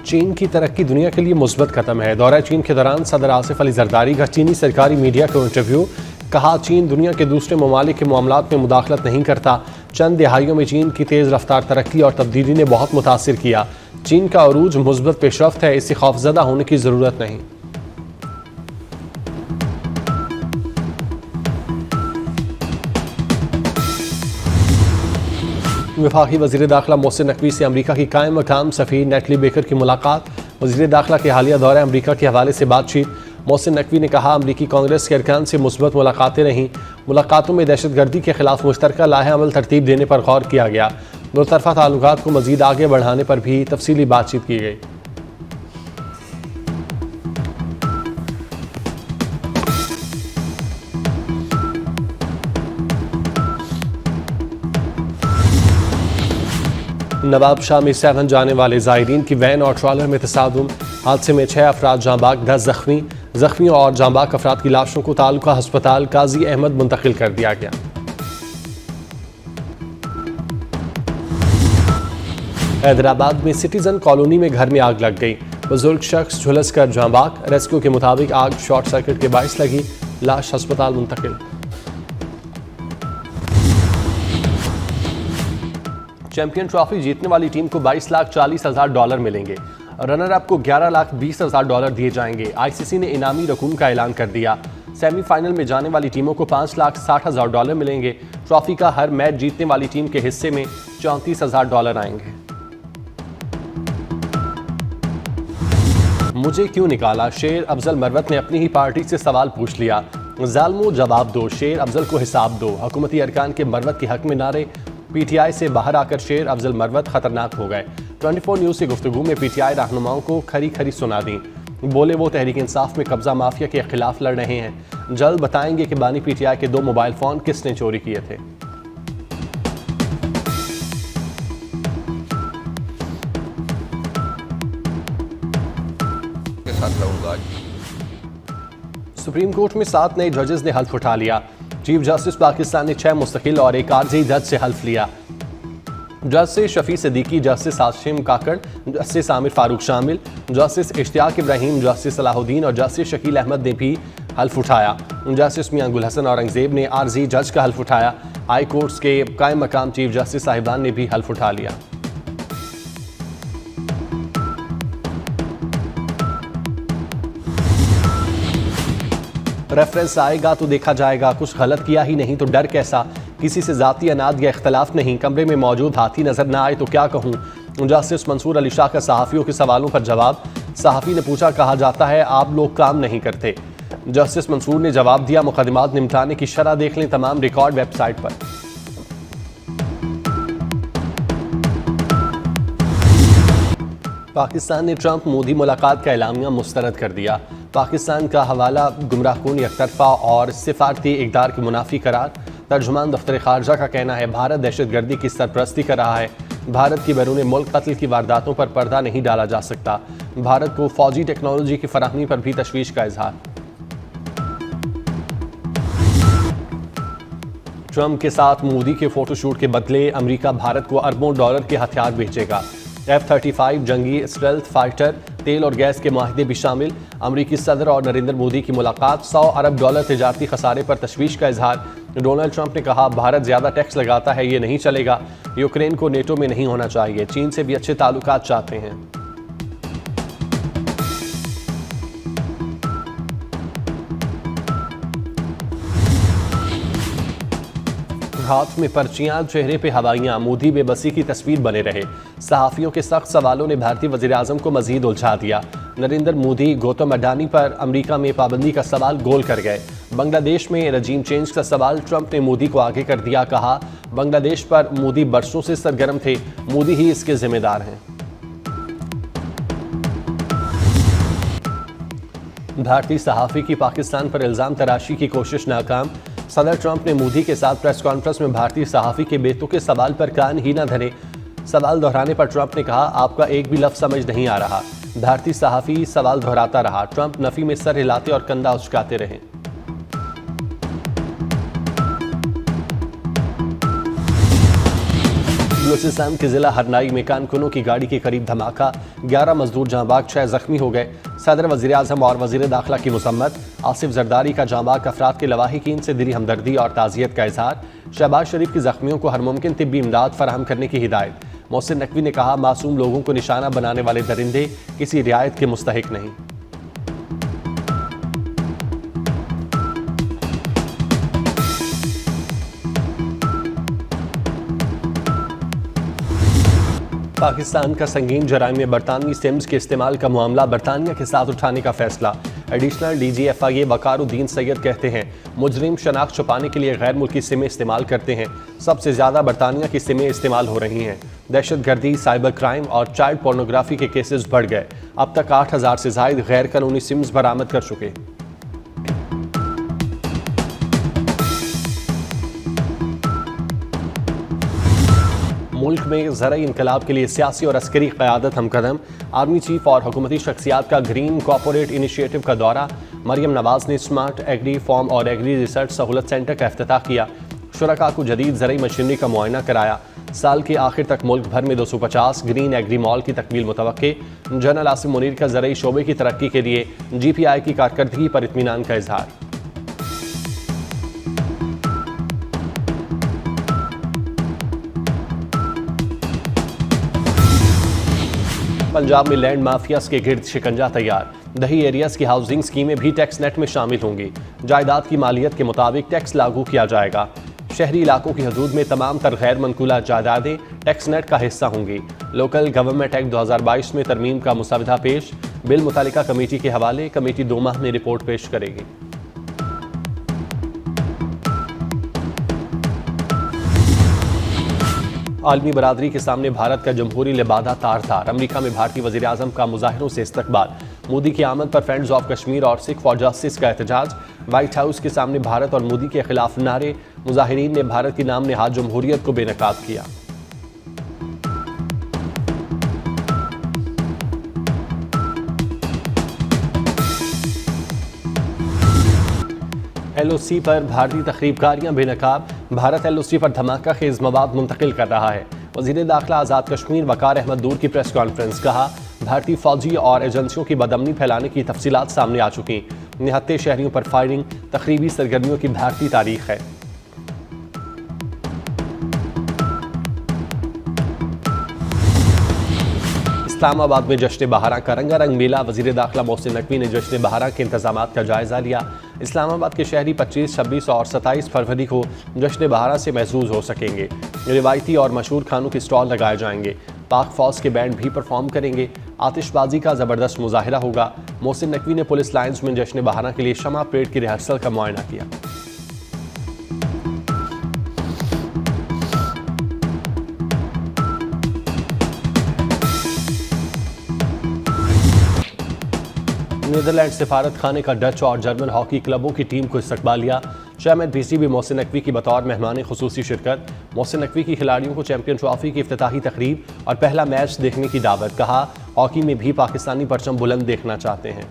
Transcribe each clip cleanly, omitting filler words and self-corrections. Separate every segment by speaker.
Speaker 1: चीन की तरक्की दुनिया के लिए मुस्बत कदम है। दौरा चीन के दौरान सदर आसिफ अली जरदारी का चीनी सरकारी मीडिया को इंटरव्यू। कहा, चीन दुनिया के दूसरे ममालिक के मामलात में मुदाखलत नहीं करता। चंद दिहाइयों में चीन की तेज़ रफ्तार तरक्की और तब्दीली ने बहुत मुतासिर किया। चीन का अरूज मुस्बत पेशरफ्त है, इससे खौफजदा होने की ज़रूरत नहीं। वफाकी वज़ीर दाखिला मोहसिन नकवी से अमरीका की कायम मकाम सफ़ीर नेटली बेकर की मुलाकात। वज़ीर दाखिला के हालिया दौरे अमरीका के हवाले से बातचीत। मोहसिन नकवी ने कहा, अमरीकी कांग्रेस के अरकान से मुस्बत मुलाकातें रहीं। मुलाकातों में दहशतगर्दी के खिलाफ मुश्तरका लाहे अमल तरतीब देने पर गौर किया गया। दोतरफा ताल्लुकात को मज़ीद आगे बढ़ाने पर भी तफसीली बातचीत की गई। नवाब शाह में 7 जाने वाले ज़ायरीन की वैन और ट्रॉलर में तसादुम। हादसे में 6 अफराद जांबाग, 10 जख्मी। जख्मियों और जांबाग अफराद की लाशों को तालुका हस्पताल काजी अहमद मुंतकिल कर दिया गया। हैदराबाद में सिटीजन कॉलोनी में घर में आग लग गई। बुजुर्ग शख्स झुलस कर जांबाग। रेस्क्यू के मुताबिक आग शॉर्ट सर्किट के बाइस लगी। लाश अस्पताल मुंतकिल। चैंपियन ट्रॉफी जीतने वाली टीम को $22,40,000 मिलेंगे। रनर अप को $11,20,000 दिए जाएंगे। आईसीसी ने इनामी रकूम का ऐलान कर दिया। सेमीफाइनल में जाने वाली टीमों को $5,60,000 मिलेंगे। ट्रॉफी का हर मैच जीतने वाली टीम के हिस्से में $34,000 आएंगे। मुझे क्यों निकाला, शेर अफजल मरवत ने अपनी ही पार्टी से सवाल पूछ लिया। जालमो जवाब दो, शेर अफजल को हिसाब दो। हुकूमती अरकान के मरवत के हक में नारे। पीटीआई से बाहर आकर शेर अफजल मरवत खतरनाक हो गए। 24 न्यूज़ से गुफ्तगू में पीटीआई रहनुमाओं को खरी खरी सुना दी। बोले, वो तहरीक इंसाफ में कब्जा माफिया के खिलाफ लड़ रहे हैं। जल्द बताएंगे कि बानी पीटीआई के 2 मोबाइल फ़ोन किसने चोरी किए थे। सुप्रीम कोर्ट में 7 नए जजेस ने हल्फ उठा लिया। चीफ जस्टिस पाकिस्तान ने 6 मुस्तकिल और एक आरजी जज से हल्फ लिया। जस्टिस शफी सिद्दीकी, जस्टिस हाशिम काकड़, जस्टिस आमिर फारूक शामिल, जस्टिस इश्तियाक इब्राहिम, जस्टिस सलाहुद्दीन और जस्टिस शकील अहमद ने भी हल्फ उठाया। जस्टिस मियां गुल हसन औरंगजेब ने आरजी जज का हल्फ उठाया। हाई कोर्ट्स के कायम मकाम चीफ जस्टिस साहिबान ने भी हल्फ उठा लिया। रेफरेंस आएगा तो देखा जाएगा, कुछ गलत किया ही नहीं तो डर कैसा। किसी से जाती अनाद या इख्तलाफ नहीं। कमरे में मौजूद हाथी नजर ना आए तो क्या कहूँ। जस्टिस मंसूर अली शाह का सहाफ़ियों के सवालों पर जवाब। सहाफ़ी ने पूछा, कहा जाता है आप लोग काम नहीं करते। जस्टिस मंसूर ने जवाब दिया, मुकदमात निपटाने की शरह देख लें तमाम रिकॉर्ड वेबसाइट पर। पाकिस्तान ने ट्रंप मोदी मुलाकात का एलामिया मुस्तरद कर दिया। पाकिस्तान का हवाला गुमराहकुन, एकतरफा और सिफारती इक़दार की मुनाफी करार। तर्जुमान दफ्तर खारजा का कहना है, भारत दहशतगर्दी की सरपरस्ती कर रहा है। भारत की बैरून मुल्क कत्ल की वारदातों पर पर्दा नहीं डाला जा सकता। भारत को फौजी टेक्नोलॉजी की फराहमी पर भी तशवीश का इजहार। ट्रंप के साथ मोदी के फोटोशूट के बदले अमेरिका भारत को अरबों डॉलर के हथियार भेजेगा। F-35 जंगी स्टेल्थ फाइटर, तेल और गैस के माहिदे भी शामिल। अमरीकी सदर और नरेंद्र मोदी की मुलाकात। $100 अरब तजारती खसारे पर तशवीश का इजहार। डोनाल्ड ट्रंप ने कहा, भारत ज्यादा टैक्स लगाता है, ये नहीं चलेगा। यूक्रेन को नेटो में नहीं होना चाहिए। चीन से भी अच्छे ताल्लुकात चाहते हैं। हाथ में पर्चियां, चेहरे पे हवाइयां, मोदी बेबसी की तस्वीर बने रहे। सहाफियों के सख्त सवालों ने भारतीय वज़ीर आज़म को मजीद उलझा दिया। नरेंद्र मोदी गौतम अडानी पर अमेरिका में पाबंदी का सवाल गोल कर गए। बांग्लादेश में रजीम चेंज का सवाल ट्रंप ने मोदी को आगे कर दिया। कहा, बांग्लादेश पर मोदी बरसों से सरगर्म थे, मोदी ही इसके जिम्मेदार हैं। भारतीय सहाफ़ी की पाकिस्तान पर इल्ज़ाम तराशी की कोशिश नाकाम। सदर ट्रंप ने मोदी के साथ प्रेस कॉन्फ्रेंस में भारतीय सहाफ़ी के बेतुके सवाल पर कान ही न धरे। सवाल दोहराने पर ट्रंप ने कहा, आपका एक भी लफ्ज़ समझ नहीं आ रहा। भारतीय सहाफ़ी सवाल दोहराता रहा। ट्रंप नफ़ी में सर हिलाते और कंधा उचकाते रहे। बलूचिस्तान के जिला हरनाई में कारकुनों की गाड़ी के करीब धमाका, 11 मजदूर जहां बाग 6 जख्मी हो गए। सदर वज़ीर आज़म और वज़ीर दाखिला की मुसम्मत। आसिफ जरदारी का जांबाग अफराद के लवाहिकीन से दिली हमदर्दी और ताज़ियत का इजहार। शहबाज शरीफ की जख्मियों को हर मुमकिन तिब्बी इमदाद फराहम करने की हिदायत। मोहसिन नकवी ने कहा, मासूम लोगों को निशाना बनाने वाले दरिंदे किसी रियायत के मुस्तहिक नहीं। पाकिस्तान का संगीन जराइम में बरतानवी सिम्स के इस्तेमाल का मामला बरतानिया के साथ उठाने का फैसला। एडिशनल DGFIA वकारुद्दीन सैयद कहते हैं, मुजरिम शनाख्त छुपाने के लिए गैर मुल्की सिमें इस्तेमाल करते हैं। सबसे ज़्यादा बरतानिया की सिमें इस्तेमाल हो रही हैं। दहशतगर्दी, साइबर क्राइम और चाइल्ड पोर्नोग्राफी के केसेस बढ़ गए। अब तक 8000 से ज़ायद गैर कानूनी सिम्स बरामद कर चुके। मुल्क में ज़राई इनकलाब के लिए सियासी और अस्करी क़यादत हमकदम। आर्मी चीफ और हुकूमती शख्सियात का ग्रीन कॉर्पोरेट इनिशिएटिव का दौरा। मरियम नवाज ने स्मार्ट एग्री फार्म और एग्री रिसर्च सहूलत सेंटर का इफ्तिताह किया। शुरका को जदीद ज़राई मशीनरी का मुआयना कराया। साल के आखिर तक मुल्क भर में 250 ग्रीन एग्री मॉल की तकमील मुतवक्के। जनरल आसिम मुनीर का ज़राई शोबे की तरक्की के लिए GPI की कारकर्दगी पर इत्मीनान का इजहार। पंजाब में लैंड माफियाज के गिर्द शिकंजा तैयार। दही एरियाज की हाउसिंग स्कीमें भी टैक्स नेट में शामिल होंगी। जायदाद की मालियत के मुताबिक टैक्स लागू किया जाएगा। शहरी इलाकों की हदूद में तमाम तर गैर मनकूला जायदादें टैक्स नेट का हिस्सा होंगी। लोकल गवर्नमेंट एक्ट 2022 में तरमीम का मुसवदा पेश। बिल मुतालिका कमेटी के हवाले। कमेटी 2 माह में रिपोर्ट पेश करेगी। आलमी बरादरी के सामने भारत का जमहूरी लिबादा तार-तार। अमरीका में भारतीय वज़ीर आज़म का मुजाहिरों से इस्तकबाल। मोदी की आमद पर फ्रेंड्स ऑफ कश्मीर और सिख फॉर जस्टिस का एहतजाज। व्हाइट हाउस के सामने भारत और मोदी के खिलाफ नारे। मुजाहिरीन ने भारत की नाम नहाद जमहूरियत को बेनकाब किया। LOC पर भारतीय तखरीबकारियां बेनकाब। भारत LOC पर धमाका खेज मवाद मुंतकिल कर रहा है। वज़ीर दाखिला आज़ाद कश्मीर वकार अहमद दूर की प्रेस कॉन्फ्रेंस। कहा, भारतीय फौजी और एजेंसियों की बदअमनी फैलाने की तफसीलात सामने आ चुकी। निहत्ते शहरियों पर फायरिंग तकरीबी सरगर्मियों की भारतीय तारीख है। इस्लामाबाद में जश्न बहारा का रंगारंग मेला। वज़ीर दाखिला मोहसिन नकवी ने जश्न बहारा के इंतजामात का जायज़ा लिया। इस्लामाबाद के शहरी 25, 26 और 27 फरवरी को जश्न बहारा से महसूस हो सकेंगे। रिवायती और मशहूर खानों के स्टॉल लगाए जाएंगे। पाक फौज के बैंड भी परफॉर्म करेंगे। आतिशबाजी का ज़बरदस्त मुजाहिरा होगा। मोहसिन नकवी ने पुलिस लाइन्स में जश्न बहारा के लिए शमा परेड की रिहर्सल का मुआयना किया। नीदरलैंड सिफारत खाने का डच और जर्मन हॉकी क्लबों की टीम को इस्तकबालिया। चेयरमैन PCB मोहसिन नकवी की बतौर मेहमान खुसूसी शिरकत। मोहसिन नकवी की खिलाड़ियों को चैंपियन ट्रॉफी की इफ्तिताही तकरीब और पहला मैच देखने की दावत। कहा, हॉकी में भी पाकिस्तानी परचम बुलंद देखना चाहते हैं।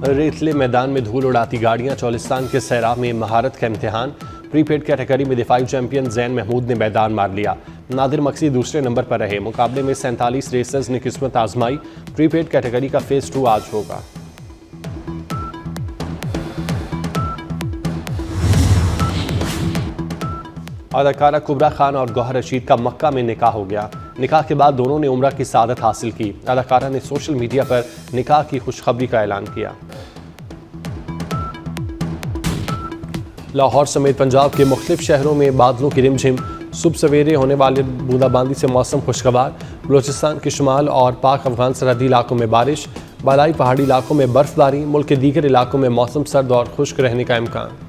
Speaker 1: रेतले मैदान में धूल उड़ाती गाड़ियां। चौलिस्तान के सैराब में महारत का इम्तिहान। प्रीपेड कैटेगरी में दिफाई चैंपियन जैन महमूद ने मैदान मार लिया। नादिर मक्सी दूसरे नंबर पर रहे। मुकाबले में 47 रेसर्स ने किस्मत आजमाई। प्रीपेड कैटेगरी का फेज 2 आज होगा। अदाकारा कुबरा खान और गौहर रशीद का मक्का में निकाह हो गया। निकाह के बाद दोनों ने उम्रा की सादत हासिल की। अदाकारा ने सोशल मीडिया पर निकाह की खुशखबरी का ऐलान किया। लाहौर समेत पंजाब के मुख्तलिफ शहरों में बादलों की रिमझिम। सुबह सवेरे होने वाले बूंदाबांदी से मौसम खुशगवार। बलूचिस्तान के शुमाल और पाक अफगान सरहदी इलाकों में बारिश। बालाई पहाड़ी इलाकों में बर्फबारी। मुल्क के दीगर इलाकों में मौसम सर्द और खुश्क रहने का इम्कान।